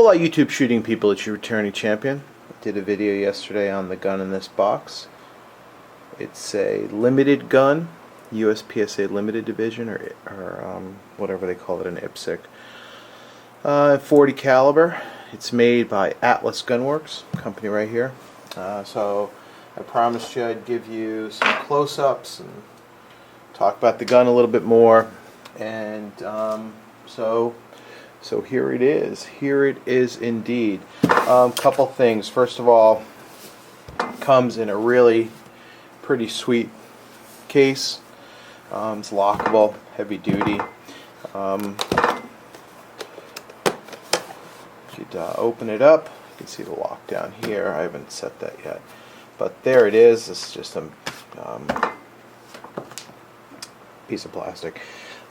Hola YouTube shooting people, it's your returning champion. I did a video yesterday on the gun in this box. It's a limited gun, USPSA limited division, or whatever they call it in IPSC. 40 caliber. It's made by Atlas Gunworks, company right here. So I promised you I'd give you some close-ups and talk about the gun a little bit more. And so here it is. Here it is indeed. Couple things. First of all, comes in a really pretty sweet case. It's lockable, heavy duty. If you'd open it up, you can see the lock down here. I haven't set that yet, but there it is. This is just a piece of plastic.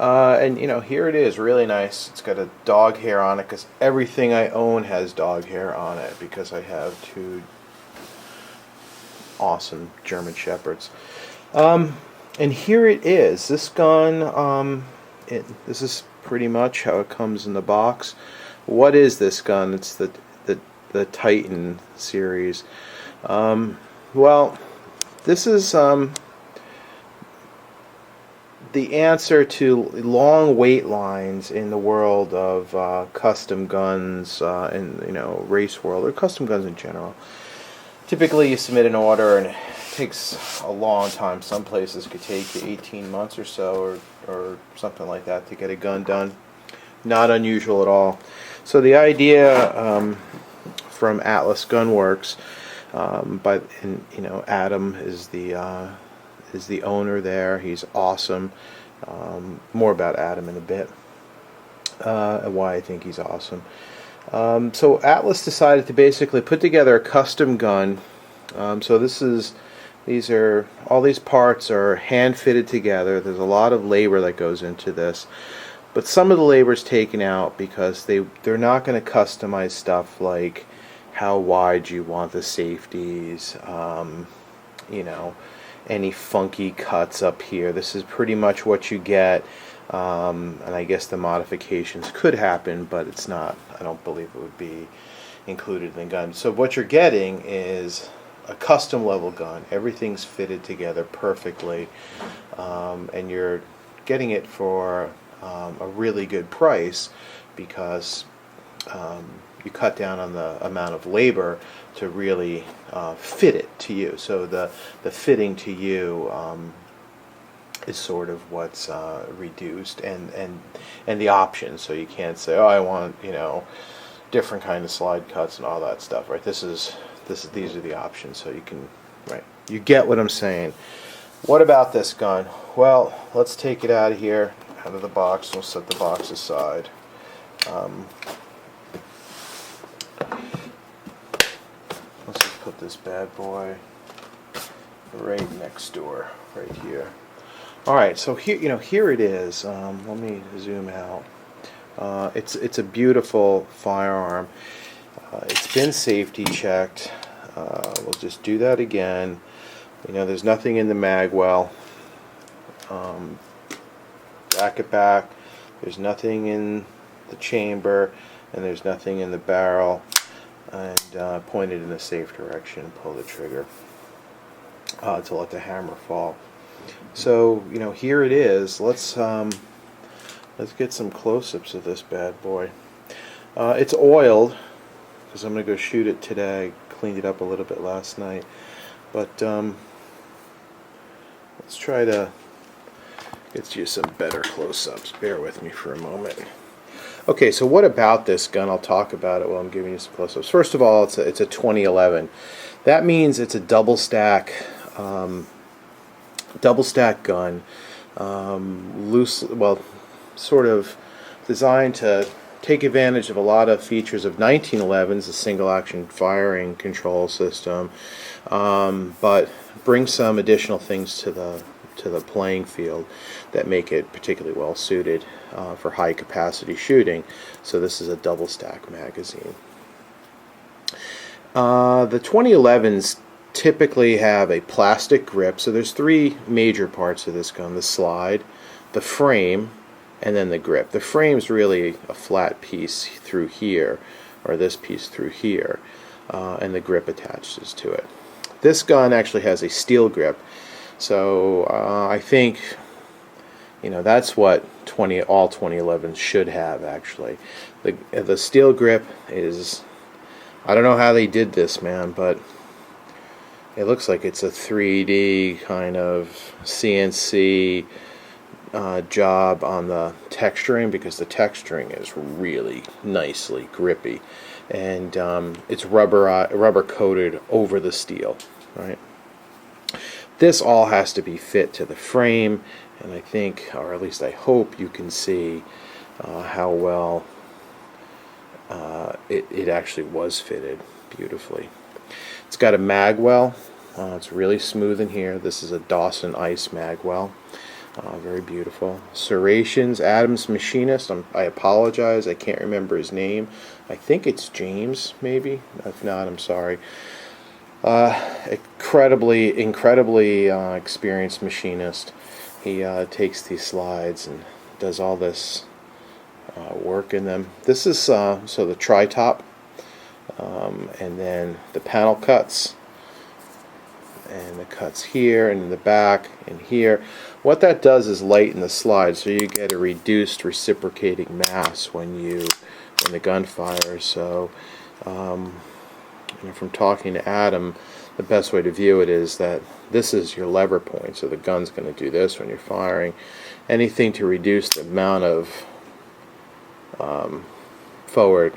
And you know, here it is, really nice. It's got a dog hair on it because everything I own has dog hair on it because I have two awesome German Shepherds. And here it is. This gun, this is pretty much how it comes in the box. What is this gun? It's the Titan series. Well, this is the answer to long wait lines in the world of custom guns in race world, or custom guns in general. Typically you submit an order and it takes a long time. Some places could take you 18 months or so, or something like that, to get a gun done. Not unusual at all. So the idea from Atlas Gunworks, Adam is the owner there. He's awesome. More about Adam in a bit, and why I think he's awesome. So Atlas decided to basically put together a custom gun. So all these parts are hand fitted together. There's a lot of labor that goes into this, but some of the labor is taken out because they're not going to customize stuff like how wide you want the safeties, any funky cuts up here. This is pretty much what you get, and I guess the modifications could happen, but it's not. I don't believe it would be included in the gun. So what you're getting is a custom level gun. Everything's fitted together perfectly, and you're getting it for a really good price because you cut down on the amount of labor to really fit it to you. So the fitting to you is sort of what's reduced, and the options. So you can't say, oh, I want different kind of slide cuts and all that stuff, right? These are the options. So you can, right? You get what I'm saying. What about this gun? Well, let's take it out of here, out of the box. We'll set the box aside. Let's just put this bad boy right next door, right here. All right, so here it is. Let me zoom out. It's a beautiful firearm. It's been safety checked. We'll just do that again. There's nothing in the mag well. Back it back. There's nothing in the chamber, and there's nothing in the barrel. And point it in a safe direction. Pull the trigger to let the hammer fall. So here it is. Let's get some close-ups of this bad boy. It's oiled because I'm going to go shoot it today. Cleaned it up a little bit last night, but let's try to get you some better close-ups. Bear with me for a moment. Okay, so what about this gun? I'll talk about it while I'm giving you some close-ups. First of all, it's a 2011. That means it's a double stack gun, sort of designed to take advantage of a lot of features of 1911's, a single-action firing control system, but bring some additional things to the playing field that make it particularly well suited for high capacity shooting. So this is a double stack magazine. The 2011s typically have a plastic grip. So there's three major parts of this gun: the slide, the frame, and then the grip. The frame's really a flat piece through here or this piece through here, and the grip attaches to it. This gun actually has a steel grip, so I think, you know, that's what all 2011s should have. Actually, the steel grip is, I don't know how they did this, man, but it looks like it's a 3D kind of CNC job on the texturing, because the texturing is really nicely grippy, and it's rubber coated over the steel, right? This all has to be fit to the frame, and I think, or at least I hope, you can see how well it actually was fitted beautifully. It's got a mag well. It's really smooth in here. This is a Dawson Ice mag well. Very beautiful. Serrations, Adam's machinist. I apologize, I can't remember his name. I think it's James, maybe. If not, I'm sorry. Incredibly experienced machinist. He takes these slides and does all this work in them. This is so the tri-top, and then the panel cuts, and the cuts here and in the back and here. What that does is lighten the slide, so you get a reduced reciprocating mass when the gun fires. So from talking to Adam, the best way to view it is that this is your lever point, so the gun's going to do this when you're firing. Anything to reduce the amount of forward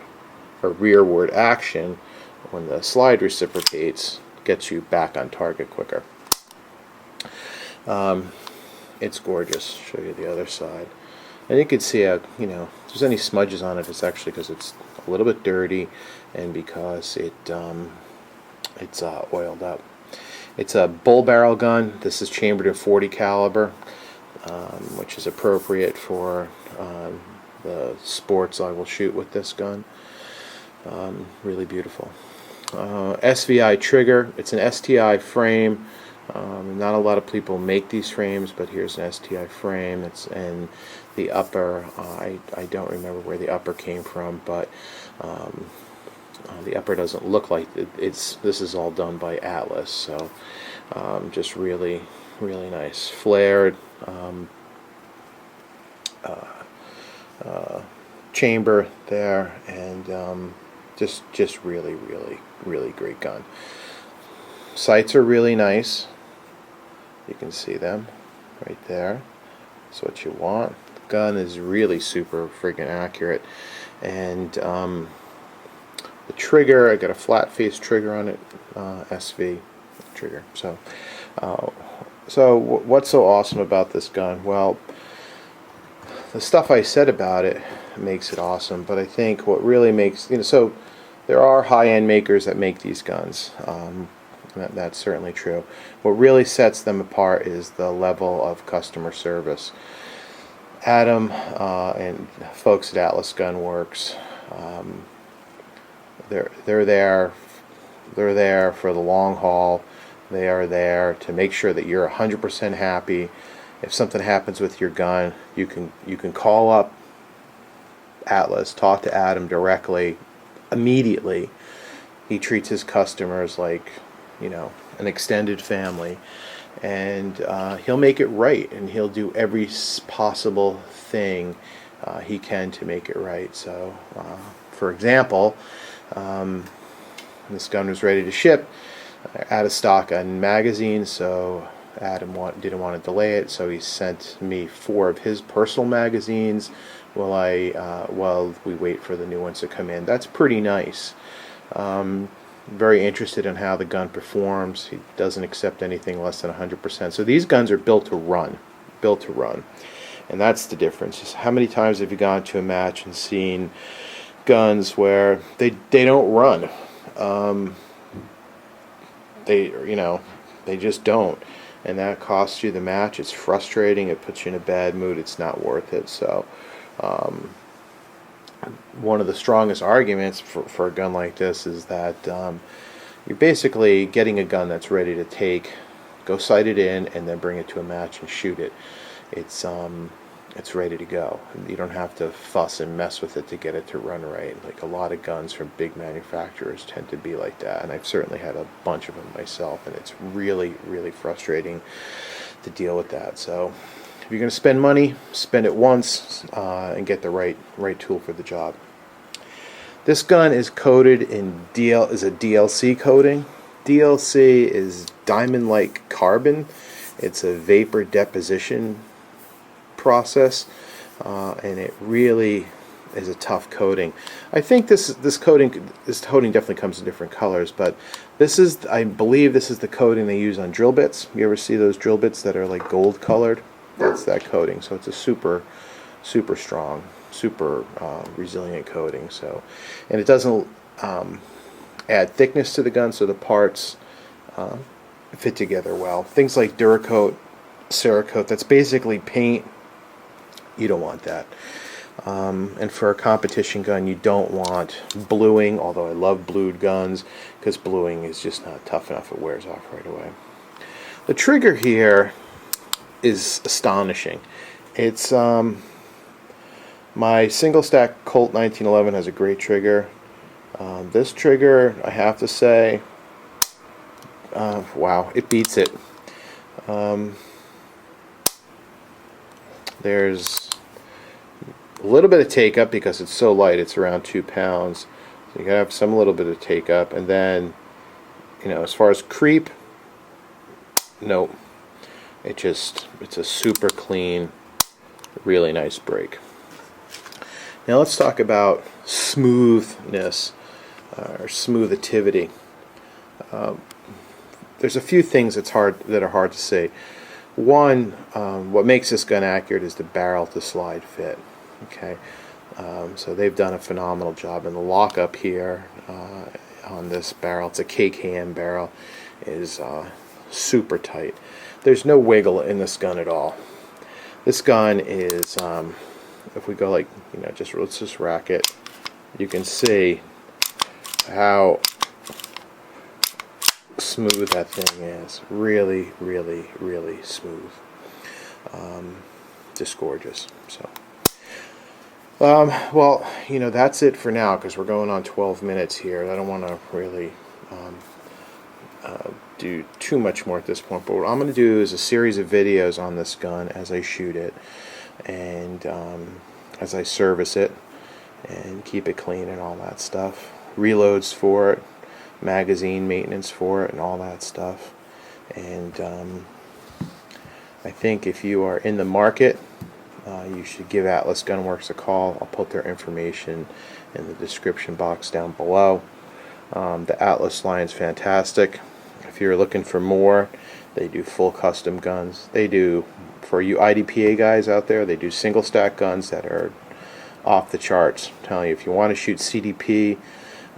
or rearward action when the slide reciprocates gets you back on target quicker. It's gorgeous. Show you the other side, and you can see how, you know, if there's any smudges on it, it's actually because it's a little bit dirty, and because it's oiled up. It's a bull barrel gun. This is chambered in .40 caliber, which is appropriate for the sports I will shoot with this gun. Really beautiful. SVI trigger. It's an STI frame. Not a lot of people make these frames, but here's an STI frame. And the upper, I don't remember where the upper came from, but the upper doesn't look like it. This is all done by Atlas, so just really nice. Flared chamber there, and just really great gun. Sights are really nice. You can see them right there. That's what you want. The gun is really super friggin' accurate, and the trigger, I got a flat face trigger on it, SV trigger. So what's so awesome about this gun? Well, the stuff I said about it makes it awesome, but I think what really makes, you know, so there are high-end makers that make these guns. That's certainly true. What really sets them apart is the level of customer service. Adam and folks at Atlas Gunworks, they're there for the long haul. They are there to make sure that you're 100% happy. If something happens with your gun, you can call up Atlas, talk to Adam directly, immediately. He treats his customers like, you know, an extended family, and he'll make it right, and he'll do every possible thing he can to make it right. So, for example, this gun was ready to ship, out of stock on magazines, so Adam didn't want to delay it, so he sent me 4 of his personal magazines while we wait for the new ones to come in. That's pretty nice. Very interested in how the gun performs. He doesn't accept anything less than 100%. So these guns are built to run, and that's the difference. Just how many times have you gone to a match and seen guns where they don't run? They just don't, and that costs you the match. It's frustrating. It puts you in a bad mood. It's not worth it. So one of the strongest arguments for a gun like this is that you're basically getting a gun that's ready to go sight it in and then bring it to a match and shoot it. It's it's ready to go. You don't have to fuss and mess with it to get it to run right. Like a lot of guns from big manufacturers tend to be like that, and I've certainly had a bunch of them myself, and it's really, really frustrating to deal with that. So if you're going to spend money, spend it once and get the right tool for the job. This gun is coated in is a DLC coating. DLC is diamond-like carbon. It's a vapor deposition process, and it really is a tough coating. I think this coating definitely comes in different colors, but I believe this is the coating they use on drill bits. You ever see those drill bits that are like gold colored? That's that coating. So it's a super strong, super resilient coating. So, and it doesn't add thickness to the gun, so the parts fit together well. Things like Duracoat, Cerakote, that's basically paint. You don't want that. And for a competition gun, you don't want bluing, although I love blued guns, because bluing is just not tough enough. It wears off right away. The trigger here is astonishing. It's my single stack Colt 1911 has a great trigger. This trigger, I have to say, wow, it beats it. There's a little bit of take up because it's so light. It's around 2 pounds. So you gotta have some little bit of take up, and then, as far as creep, nope. It's a super clean, really nice break. Now let's talk about smoothness or smoothity. There's a few things that are hard to say. One, what makes this gun accurate is the barrel to slide fit. Okay, so they've done a phenomenal job, and the lockup here on this barrel, it's a KKM barrel, is super tight. There's no wiggle in this gun at all. This gun is, if we go like, let's just rack it, you can see how smooth that thing is. Really, really, really smooth. Just gorgeous. So, well, that's it for now, because we're going on 12 minutes here. I don't want to really do too much more at this point, but what I'm going to do is a series of videos on this gun as I shoot it, and as I service it and keep it clean and all that stuff. Reloads for it, magazine maintenance for it, and all that stuff. And I think if you are in the market, you should give Atlas Gunworks a call. I'll put their information in the description box down below. The Atlas line is fantastic. If you're looking for more, they do full custom guns. They do, for you IDPA guys out there, they do single stack guns that are off the charts. I'm telling you, if you want to shoot CDP,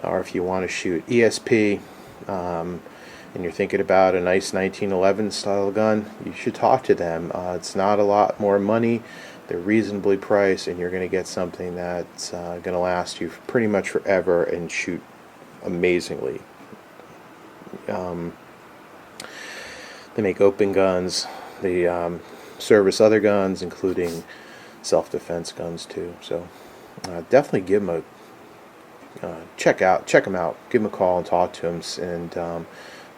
or if you want to shoot ESP, and you're thinking about a nice 1911 style gun, you should talk to them. It's not a lot more money. They're reasonably priced, and you're going to get something that's going to last you pretty much forever and shoot amazingly. They make open guns. They service other guns, including self-defense guns too. So definitely give them a check them out. Give them a call and talk to them,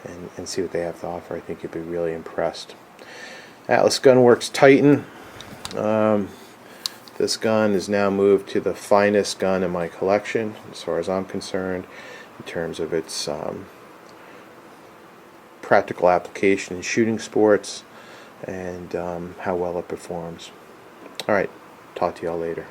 and see what they have to offer. I think you'll be really impressed. Atlas Gunworks Titan. This gun is now moved to the finest gun in my collection, as far as I'm concerned, in terms of its practical application in shooting sports and how well it performs. Alright, talk to y'all later.